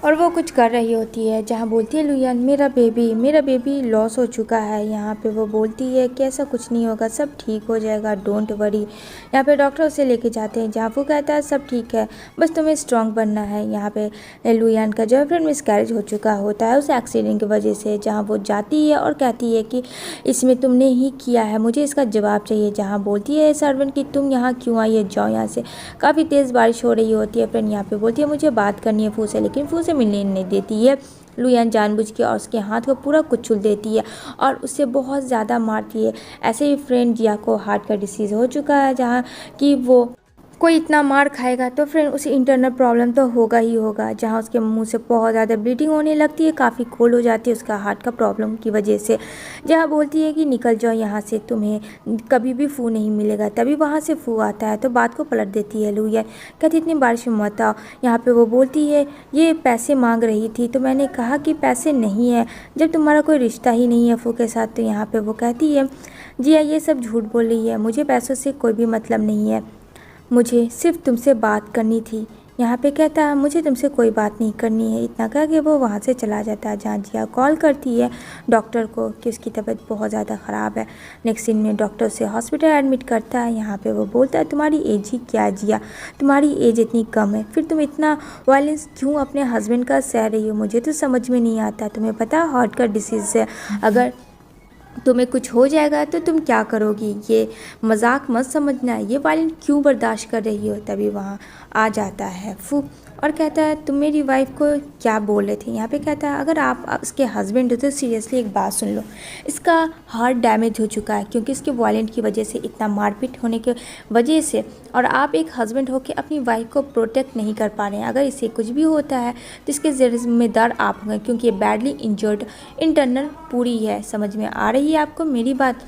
और वो कुछ कर रही होती है। जहाँ बोलती है लुयन मेरा बेबी लॉस हो चुका है। यहाँ पे वो बोलती है कि ऐसा कुछ नहीं होगा, सब ठीक हो जाएगा, डोंट वरी। यहाँ पे डॉक्टर उसे लेके जाते हैं, जहाँ वो कहता है सब ठीक है, बस तुम्हें स्ट्रांग बनना है। यहाँ पे लुयन का बॉयफ्रेंड मिसकैरेज हो चुका होता है उस एक्सीडेंट की वजह से। जहाँ वो जाती है और कहती है कि इसमें तुमने ही किया है, मुझे इसका जवाब चाहिए। जहाँ बोलती है सर्वेंट कि तुम यहाँ क्यों आई है, जाओ यहाँ से। काफ़ी तेज़ बारिश हो रही होती है। फिर यहाँ पे बोलती है मुझे बात करनी है फू से, लेकिन फू से मिलने नहीं देती है लुयन जानबूझ के, और उसके हाथ को पूरा कुचल देती है और उससे बहुत ज़्यादा मारती है। ऐसे ही फ्रेंड जिया को हार्ट का डिसीज़ हो चुका है, जहाँ कि वो कोई इतना मार खाएगा तो फ्रेंड उसे इंटरनल प्रॉब्लम तो होगा ही होगा। जहाँ उसके मुंह से बहुत ज़्यादा ब्लीडिंग होने लगती है, काफ़ी कोल्ड हो जाती है उसका हार्ट का प्रॉब्लम की वजह से। जहाँ बोलती है कि निकल जाओ यहाँ से, तुम्हें कभी भी फू नहीं मिलेगा। तभी वहाँ से फू आता है तो बात को पलट देती है लुयन, कहती इतनी बारिश में मत आओ। यहाँ पे वो बोलती है ये पैसे मांग रही थी तो मैंने कहा कि पैसे नहीं है, जब तुम्हारा कोई रिश्ता ही नहीं है फू के साथ। तो यहाँ पे वो कहती है जिया ये सब झूठ बोल रही है, मुझे पैसों से कोई भी मतलब नहीं है, मुझे सिर्फ तुमसे बात करनी थी। यहाँ पे कहता है मुझे तुमसे कोई बात नहीं करनी है। इतना कह के वो वहाँ से चला जाता है। जहाँ जिया कॉल करती है डॉक्टर को कि उसकी तबीयत बहुत ज़्यादा ख़राब है। नेक्स्ट सीन में डॉक्टर उसे हॉस्पिटल एडमिट करता है। यहाँ पे वो बोलता है तुम्हारी एज ही क्या है जिया, तुम्हारी एज इतनी कम है, फिर तुम इतना वायलेंस क्यों अपने हस्बैंड का सह रही हो? मुझे तो समझ में नहीं आता। तुम्हें पता है हार्ट का डिसीज़ है, अगर तुम्हें कुछ हो जाएगा तो तुम क्या करोगी? ये मजाक मत समझना, ये वायलेंस क्यों बर्दाश्त कर रही हो? तभी वहाँ आ जाता है फू और कहता है तुम मेरी वाइफ को क्या बोल रहे थे? यहाँ पे कहता है अगर आप उसके हस्बैंड हो तो सीरियसली एक बात सुन लो, इसका हार्ट डैमेज हो चुका है क्योंकि इसके वायलेंट की वजह से, इतना मारपीट होने की वजह से, और आप एक हस्बैंड हो के अपनी वाइफ को प्रोटेक्ट नहीं कर पा रहे हैं। अगर इसे कुछ भी होता है तो इसके जिम्मेदार आप होंगे, क्योंकि ये बैडली इंजर्ड इंटरनल पूरी है। समझ में आ रही है आपको मेरी बात?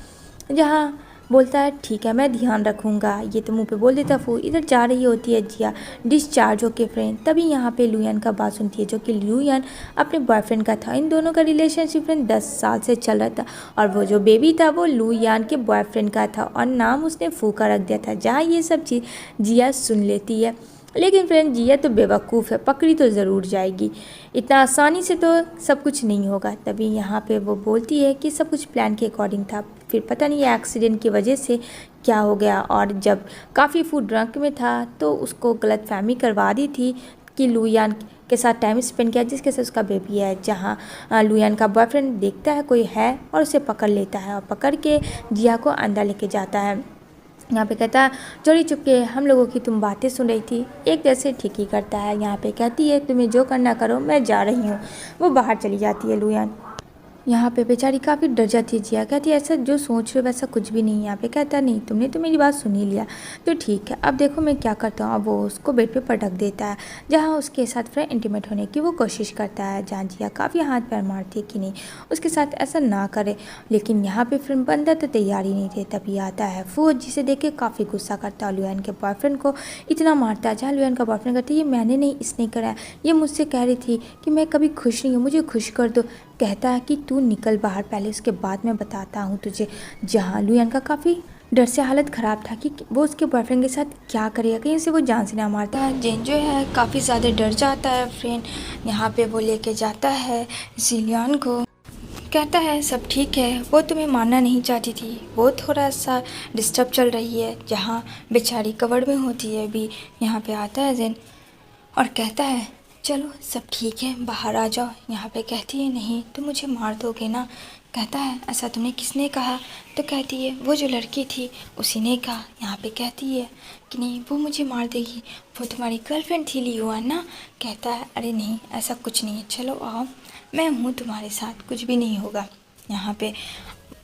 जहाँ बोलता है ठीक है मैं ध्यान रखूँगा, ये तो मुंह पे बोल देता फू। इधर जा रही होती है जिया डिस्चार्ज होके फ्रेंड, तभी यहाँ पे लुयन का बात सुनती है, जो कि लुयन अपने बॉयफ्रेंड का था। इन दोनों का रिलेशनशिप फ्रेंड 10 साल से चल रहा था और वो जो बेबी था वो लुयन के बॉयफ्रेंड का था और नाम उसने फू का रख दिया था। जहाँ ये सब चीज़ जिया सुन लेती है, लेकिन फ्रेंड जिया तो बेवकूफ़ है, पकड़ी तो ज़रूर जाएगी, इतना आसानी से तो सब कुछ नहीं होगा। तभी यहाँ पे वो बोलती है कि सब कुछ प्लान के अकॉर्डिंग था, फिर पता नहीं एक्सीडेंट की वजह से क्या हो गया। और जब काफ़ी फूड ड्रंक में था तो उसको गलतफहमी करवा दी थी कि लुयन के साथ टाइम स्पेंड किया, जिसके साथ उसका बेबी है। जहाँ लुयन का बॉयफ्रेंड देखता है कोई है और उसे पकड़ लेता है और पकड़ के जिया को अंदर लेके जाता है। यहाँ पे कहता है चोरी चुपके हम लोगों की तुम बातें सुन रही थी, एक जैसे ठीक ही करता है। यहाँ पे कहती है तुम्हें जो करना करो, मैं जा रही हूँ। वो बाहर चली जाती है लुयन। यहाँ पे बेचारी काफ़ी डर जाती है। जिया कहती है ऐसा जो सोच रहे हो वैसा कुछ भी नहीं। यहाँ पे कहता नहीं तुमने तो मेरी बात सुन ही लिया तो ठीक है, अब देखो मैं क्या करता हूँ। अब वो उसको बेड पे पटक देता है, जहाँ उसके साथ फिर इंटीमेट होने की वो कोशिश करता है। जहाँ जिया काफ़ी हाथ पैर मारती है कि नहीं उसके साथ ऐसा ना करे, लेकिन यहाँ पे फिर बंदा तो तैयार ही नहीं थे। तभी आता है फू, जिसे देख के काफ़ी गुस्सा करता है, लुयन के बॉयफ्रेंड को इतना मारता है। जहाँ लुयन का बॉयफ्रेंड कहता है ये मैंने नहीं, इसने करा है, ये मुझसे कह रही थी कि मैं कभी खुश नहीं हूँ, मुझे खुश कर दो। कहता है कि तू निकल बाहर पहले, उसके बाद मैं बताता हूँ तुझे। जहाँ लुयन का काफ़ी डर से हालत ख़राब था कि वो उसके बॉयफ्रेंड के साथ क्या करेगा, कहीं उसे वो जान से ना मारता है। जेन जो है काफ़ी ज़्यादा डर जाता है फ्रेंड। यहाँ पे वो लेके जाता है जिलियन को, कहता है सब ठीक है, वो तुम्हें मानना नहीं चाहती थी, वो थोड़ा सा डिस्टर्ब चल रही है, जहाँ बेचारी कवर्ड में होती है। अभी यहाँ पे आता है जेन और कहता है चलो सब ठीक है, बाहर आ जाओ। यहाँ पे कहती है नहीं तुम मुझे मार दोगे ना। कहता है ऐसा तुमने किसने कहा। तो कहती है वो जो लड़की थी उसी ने कहा। यहाँ पे कहती है कि नहीं वो मुझे मार देगी, वो तुम्हारी गर्लफ्रेंड थी लियुआन ना। कहता है अरे नहीं ऐसा कुछ नहीं है, चलो आओ मैं हूँ तुम्हारे साथ, कुछ भी नहीं होगा। यहाँ पे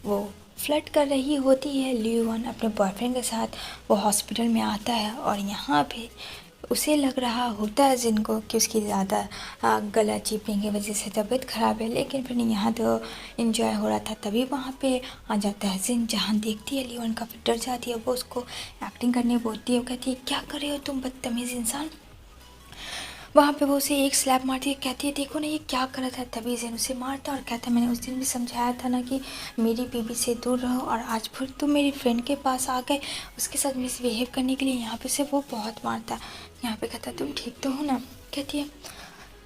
वो फ्लर्ट कर रही होती है लियुआन अपने बॉयफ्रेंड के साथ। वो हॉस्पिटल में आता है और यहाँ पे उसे लग रहा होता है जिनको कि उसकी ज़्यादा गला चीपने की वजह से तबीयत ख़राब है, लेकिन फिर यहाँ तो एंजॉय हो रहा था। तभी वहाँ पे आ जाता है जिन, जहाँ देखती है लियोन काफ़ी डर जाती है। वो उसको एक्टिंग करने बोलती है, वो कहती है क्या कर रहे हो तुम बदतमीज़ इंसान। वहाँ पे वो उसे एक स्लैप मारती है, कहती है देखो ना ये क्या कर रहा था। तभी जिन उसे मारता और कहता है मैंने उस दिन भी समझाया था ना कि मेरी बीबी से दूर रहो, और आज फिर तुम मेरी फ्रेंड के पास आ गए उसके साथ मिसबिहेव करने के लिए। यहाँ पे से वो बहुत मारता है। यहाँ पे कहता है तुम ठीक तो हो ना। कहती है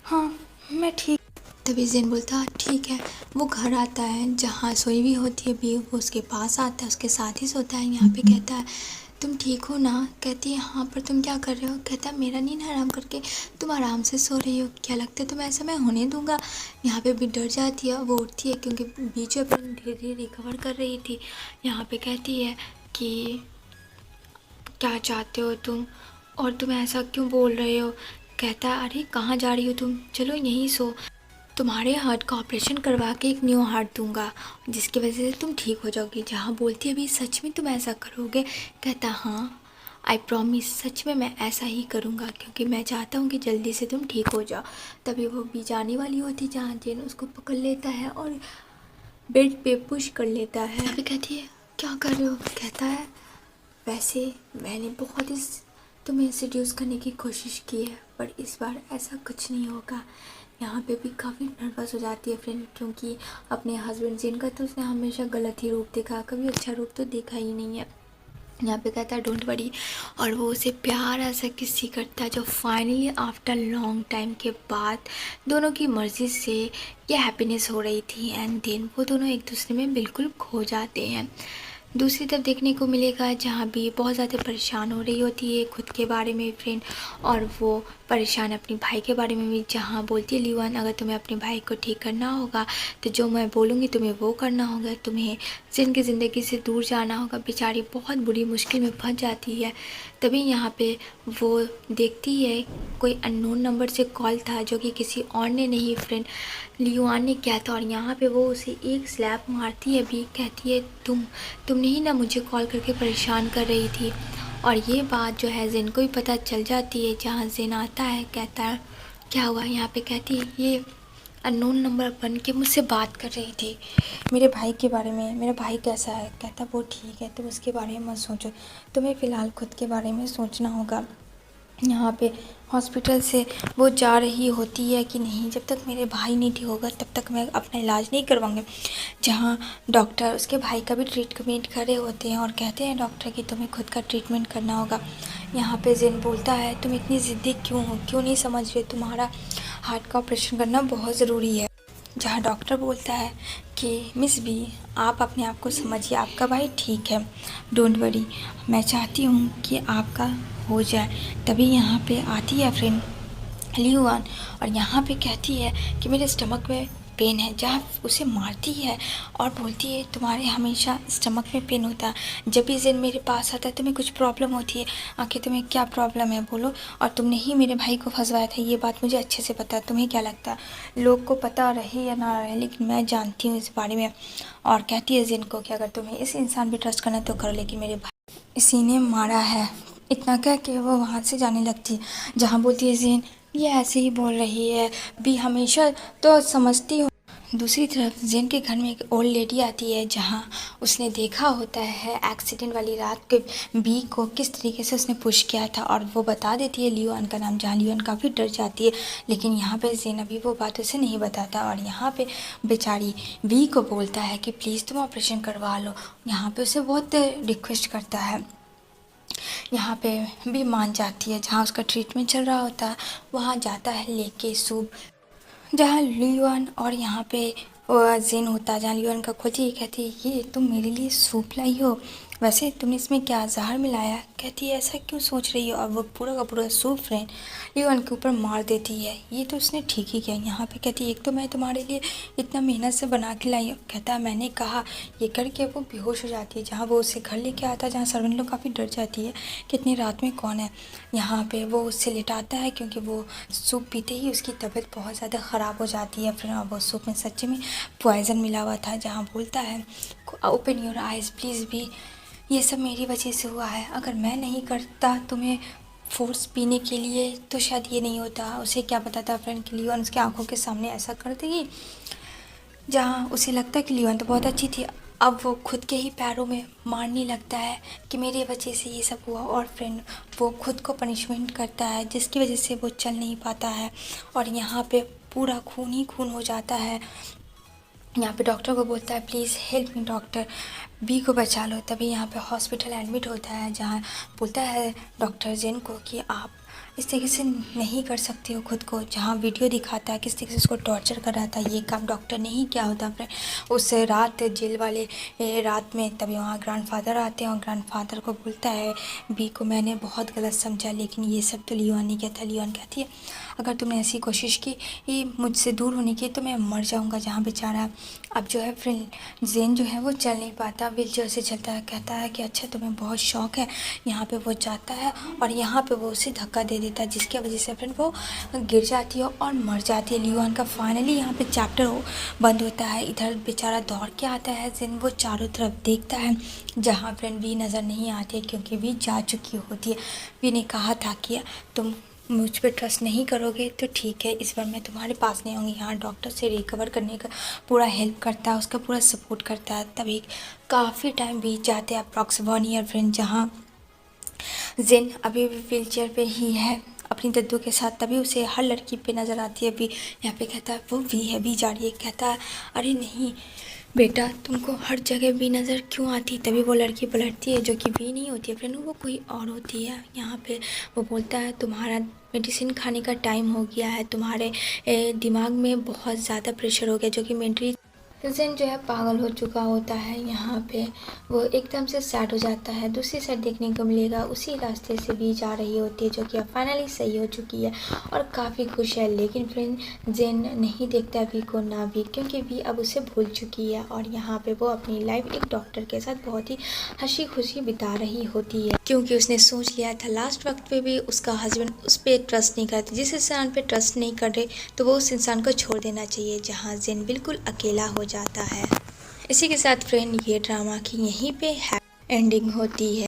हाँ मैं ठीक। तभी जिन बोलता ठीक है। वो घर आता है जहाँ सोई हुई होती है भी, वो उसके पास आता है, उसके साथ ही सोता है। यहाँ पे कहता है तुम ठीक हो ना। कहती है हाँ पर तुम क्या कर रहे हो। कहता है मेरा नींद हराम करके तुम आराम से सो रही हो, क्या लगता है तुम ऐसा मैं होने दूंगा। यहाँ पे भी डर जाती है, वो उठती है क्योंकि बीच में धीरे धीरे रिकवर कर रही थी। यहाँ पे कहती है कि क्या चाहते हो तुम, और तुम ऐसा क्यों बोल रहे हो। कहता है अरे कहाँ जा रही हो तुम, चलो यहीं सो, तुम्हारे हार्ट का ऑपरेशन करवा के एक न्यू हार्ट दूंगा जिसकी वजह से तुम ठीक हो जाओगी। जहाँ बोलती है अभी सच में तुम ऐसा करोगे। कहता हाँ आई प्रॉमिस, सच में मैं ऐसा ही करूँगा क्योंकि मैं चाहता हूँ कि जल्दी से तुम ठीक हो जाओ। तभी वो भी जाने वाली होती जहाँ जेन उसको पकड़ लेता है और बेड पे पुश कर लेता है। अभी कहती है क्या कर रहे हो। कहता है वैसे मैंने बहुत ही तुम्हें सेड्यूस करने की कोशिश की है पर इस बार ऐसा कुछ नहीं होगा। यहाँ पे भी काफ़ी नर्वस हो जाती है फ्रेंड, क्योंकि अपने हस्बैंड जिनका तो उसने हमेशा गलत ही रूप देखा, कभी अच्छा रूप तो देखा ही नहीं है। यहाँ पे कहता है डोंट वरी, और वो उसे प्यार ऐसा किसी करता है जो फाइनली आफ्टर लॉन्ग टाइम के बाद दोनों की मर्ज़ी से ये हैप्पीनेस हो रही थी। एंड देन वो दोनों एक दूसरे में बिल्कुल खो जाते हैं। दूसरी तरफ देखने को मिलेगा जहाँ भी बहुत ज़्यादा परेशान हो रही होती है खुद के बारे में फ्रेंड, और वो परेशान अपने भाई के बारे में भी, जहाँ बोलती है लियुआन अगर तुम्हें अपने भाई को ठीक करना होगा तो जो मैं बोलूँगी तुम्हें वो करना होगा, तुम्हें जिन की ज़िंदगी से दूर जाना होगा। बेचारी बहुत बुरी मुश्किल में फंस जाती है। तभी यहाँ पे वो देखती है कोई अननोन नंबर से कॉल था जो कि किसी और ने नहीं फ्रेंड लियुआन ने किया था, और यहाँ पे वो उसे एक स्लैप मारती है भी। कहती है तुमने ही ना मुझे कॉल करके परेशान कर रही थी। और ये बात जो है जिन को भी पता चल जाती है। जहाँ जिन आता है कहता है क्या हुआ। यहाँ पे कहती है ये अननोन नंबर बन के मुझसे बात कर रही थी मेरे भाई के बारे में, मेरा भाई कैसा है। कहता वो ठीक है, तुम उसके बारे में मत सोचो, तुम्हें फ़िलहाल खुद के बारे में सोचना होगा। यहाँ पे हॉस्पिटल से वो जा रही होती है कि नहीं जब तक मेरे भाई नहीं ठीक होगा तब तक मैं अपना इलाज नहीं करवाऊँगी। जहाँ डॉक्टर उसके भाई का भी ट्रीटमेंट कर रहे होते हैं और कहते हैं डॉक्टर कि तुम्हें खुद का ट्रीटमेंट करना होगा। यहाँ पे जिन बोलता है तुम इतनी ज़िद्दी क्यों हो, क्यों नहीं समझ रहे, तुम्हारा हार्ट का ऑपरेशन करना बहुत ज़रूरी है। जहाँ डॉक्टर बोलता है कि मिस बी आप अपने आप को समझिए, आपका भाई ठीक है, डोंट वरी, मैं चाहती हूँ कि आपका हो जाए। तभी यहाँ पे आती है फ्रेंड लियुआन और यहाँ पे कहती है कि मेरे स्टमक में पेन है। जहाँ उसे मारती है और बोलती है तुम्हारे हमेशा स्टमक में पेन होता है, जब भी जिन मेरे पास आता है तुम्हें कुछ प्रॉब्लम होती है। आखिर तुम्हें क्या प्रॉब्लम है बोलो, और तुमने ही मेरे भाई को फंसवाया था, ये बात मुझे अच्छे से पता है। तुम्हें क्या लगता है लोग को पता रहे या ना रहे, लेकिन मैं जानती हूँ इस बारे में। और कहती है जिन को कि अगर तुम्हें इस इंसान पर ट्रस्ट करना तो करो, लेकिन मेरे भाई इसी ने मारा है। इतना कह के वो वहाँ से जाने लगती है। जहाँ बोलती है जिन ये ऐसे ही बोल रही है, भी हमेशा तो समझती हो दूसरी तरफ जेन के घर में एक ओल्ड लेडी आती है, जहां उसने देखा होता है एक्सीडेंट वाली रात के बी को किस तरीके से उसने पुश किया था, और वो बता देती है लियोन का नाम, जहां लियोन काफ़ी डर जाती है। लेकिन यहाँ पे जेन अभी वो बात उसे नहीं बताता, और यहाँ पे बेचारी बी को बोलता है कि प्लीज़ तुम ऑपरेशन करवा लो। यहाँ पे उसे बहुत रिक्वेस्ट करता है। यहाँ पे भी मान जाती है। जहाँ उसका ट्रीटमेंट चल रहा होता है वहाँ जाता है लेके सूप, जहाँ लियोन और यहाँ पे जेन होता है। जहाँ लियोन का खोजी ये कहती है ये तुम मेरे लिए सूप लाई हो, वैसे तुमने इसमें क्या जहर मिलाया? कहती है ऐसा क्यों सोच रही हो? और वो पूरा का पूरा सूप फ्रेंड लियोन के ऊपर मार देती है। ये तो उसने ठीक ही किया। यहाँ पे कहती है एक तो मैं तुम्हारे लिए इतना मेहनत से बना के लाई हूँ। कहता है मैंने कहा, ये करके वो बेहोश हो जाती है। जहाँ वो उससे घर लेके आता है, जहाँ सर्वेंट लोग काफ़ी डर जाती है कि इतनी रात में कौन है। यहाँ पे वो उससे लिटाता है क्योंकि वो सूप पीते ही उसकी तबीयत बहुत ज़्यादा ख़राब हो जाती है। फिर वो सूप में सच्ची में पॉइज़न मिला हुआ था। जहाँ बोलता है ओपन योर आइज़ प्लीज़ भी, ये सब मेरी वजह से हुआ है। अगर मैं नहीं करता तुम्हें फोर्स पीने के लिए तो शायद ये नहीं होता। उसे क्या पता था फ्रेंड कि लियोन उसकी आंखों के सामने ऐसा कर देगी। जहाँ उसे लगता है कि लियोन तो बहुत अच्छी थी, अब वो खुद के ही पैरों में मारने लगता है कि मेरी वजह से ये सब हुआ। और फ्रेंड वो खुद को पनिशमेंट करता है जिसकी वजह से वो चल नहीं पाता है, और यहाँ पे पूरा खून ही खून हो जाता है। यहाँ पे डॉक्टर को बोलता है please help me doctor, B को बचा लो। तभी यहाँ पे हॉस्पिटल एडमिट होता है, जहाँ बोलता है डॉक्टर जेन को कि आप इस तरीके से नहीं कर सकते हो खुद को। जहाँ वीडियो दिखाता है किस तरीके से उसको टॉर्चर कर रहा था, ये काम डॉक्टर ने ही क्या होता है। उस रात जेल वाले रात में तभी वहाँ ग्रैंडफादर आते हैं, और ग्रैंडफादर को बोलता है बी को मैंने बहुत गलत समझा, लेकिन ये सब तो लियोन ने किया था। लियोन कहती है अगर तुमने ऐसी कोशिश की ये मुझसे दूर होने की तो मैं मर जाऊँगा। जहाँ बेचारा अब जो है फ्रेंड जेन जो है वो चल नहीं पाता, व्हीलचेयर से चलता है। कहता है कि अच्छा तुम्हें बहुत शौक है। यहाँ पे वो जाता है और यहाँ पे वो उसे धक्का दे देता है, जिसकी वजह से फ्रेंड वो गिर जाती है और मर जाती है। लियोन का फाइनली यहाँ पे चैप्टर बंद होता है। इधर बेचारा दौड़ के आता है जेन, वो चारों तरफ देखता है, जहाँ फ्रेंड वी नज़र नहीं आती है क्योंकि वी जा चुकी होती है। वी ने कहा था कि तुम मुझ पर ट्रस्ट नहीं करोगे तो ठीक है, इस बार मैं तुम्हारे पास नहीं आऊँगी। यहाँ डॉक्टर से रिकवर करने का पूरा हेल्प करता है, उसका पूरा सपोर्ट करता है। तभी काफ़ी टाइम बीत जाते हैं, अप्रॉक्स 1 ईयर फ्रेंड, जहाँ जेन अभी भी व्हीलचेयर पे ही है अपनी दद्दू के साथ। तभी उसे हर लड़की पे नज़र आती है वी। यहाँ पे कहता है वो वी है, वी जा रही है। कहता है अरे नहीं बेटा तुमको हर जगह भी नज़र क्यों आती? तभी वो लड़की पलटती है जो कि वी नहीं होती है फ्रेंड, वो कोई और होती है। यहाँ पे वो बोलता है तुम्हारा मेडिसिन खाने का टाइम हो गया है, तुम्हारे दिमाग में बहुत ज़्यादा प्रेशर हो गया, जो कि मेंटली जेन जो है पागल हो चुका होता है। यहाँ पे वो एकदम से सैड हो जाता है। दूसरी साइड देखने को मिलेगा उसी रास्ते से भी जा रही होती है, जो कि अब फाइनली सही हो चुकी है और काफ़ी खुश है। लेकिन फ्रेंड जेन नहीं देखता वी को ना भी, क्योंकि वी अब उसे भूल चुकी है। और यहाँ पे वो अपनी लाइफ एक डॉक्टर के साथ बहुत ही हंसी खुशी बिता रही होती है, क्योंकि उसने सोच लिया था लास्ट वक्त पे भी उसका हस्बैंड उस पर ट्रस्ट नहीं करते। जिस इंसान पे ट्रस्ट नहीं कर रहे तो वो उस इंसान को छोड़ देना चाहिए। जहाँ जेन बिल्कुल अकेला हो जाता है। इसी के साथ फ्रेंड ये ड्रामा की यहीं पे एंडिंग होती है।